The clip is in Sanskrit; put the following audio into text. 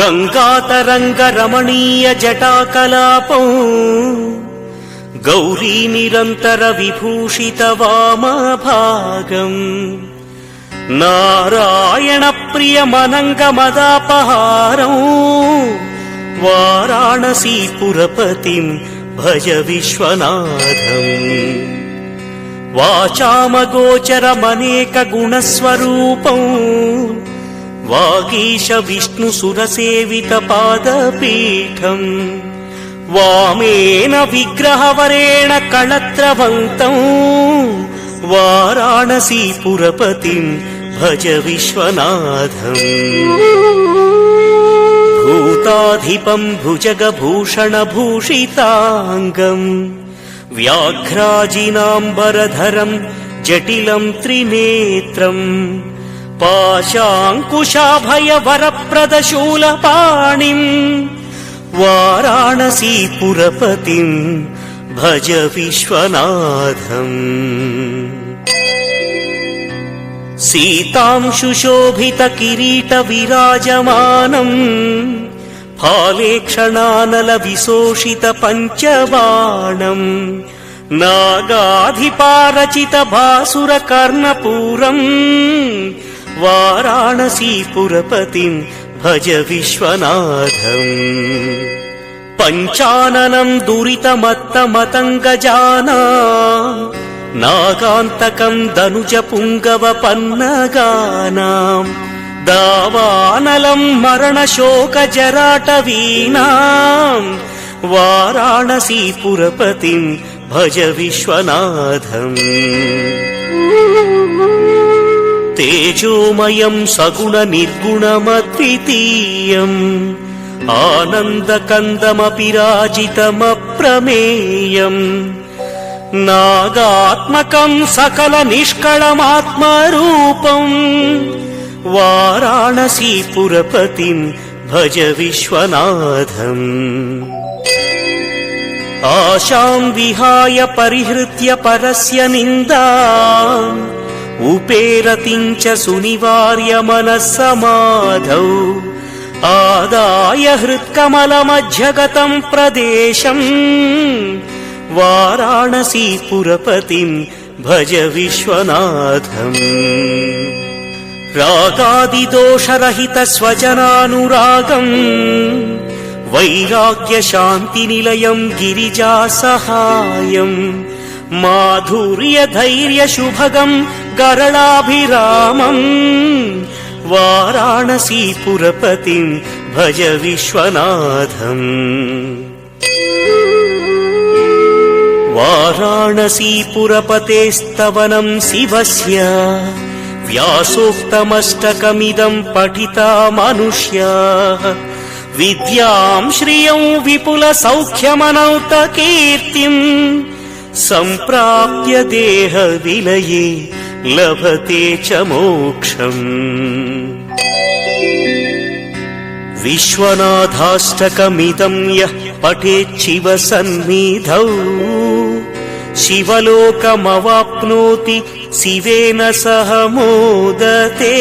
गङ्गातरङ्गरमणीय जटाकलापौ गौरी निरन्तर विभूषित वामभागम् नारायण प्रियमनङ्गमदापहारौ वाराणसीपुरपतिम् भज विश्वनाथम् वाचामगोचरमनेक गुणस्वरूपौ वागीश विष्णुसुरसेवित पादपीठम् वामेन विग्रहवरेण कळत्रवन्तौ वाराणसीपुरपतिम् भज विश्वनाथम् भूताधिपम् भुजगभूषणभूषिताङ्गम् व्याघ्राजिनाम्बरधरम् जटिलम् त्रिनेत्रम् पाशाङ्कुशाभयवरप्रदशूलपाणिम् वाराणसीपुरपतिम् भज विश्वनाथम् सीतांशुशोभितकिरीटविराजमानम् फालेक्षणानलविशोषित पञ्चबाणम् नागाधिपारचितभासुरकर्णपूरम् वाराणसीपुरपतिम् भज विश्वनाथम् पञ्चाननम् दुरितमत्तमतङ्गजाना नागान्तकम् दनुजपुङ्गवपन्नगानाम् दावानलम् मरणशोकजराटवीनाम् वाराणसीपुरपतिम् भज विश्वनाथम् तेजोमयम् सगुणनिर्गुणमद्वितीयम् आनन्दकन्दमपि राजितमप्रमेयम् नागात्मकम् सकलनिष्कळमात्मरूपम् वाराणसीपुरपतिम् भज विश्वनाथम् आशाम् विहाय परिहृत्य परस्य निन्दाम् उपेरतिम् च सुनिवार्य मनस्समाधौ आदाय हृत्कमलमध्यगतम् प्रदेशम् वाराणसीपुरपतिम् भज विश्वनाथम् रागादिदोषरहित स्वजनानुरागम् वैराग्यशान्तिनिलयम् गिरिजासहायम् माधुर्यधैर्यशुभगम् गरलाभिरामम् वाराणसीपुरपतिम् भज विश्वनाथम् वाराणसीपुरपतेस्तवनम् शिवस्य व्यासोक्तमष्टकमिदम् पठिता मनुष्याः विद्याम् श्रियं विपुलसौख्यमनौतकीर्तिम् सम्प्राप्य देहविलये लभते च मोक्षम् विश्वनाथाष्टकमिदम् यः पठेच्छिव सन्निधौ शिवलोकमवाप्नोति शिवेन सह मोदते।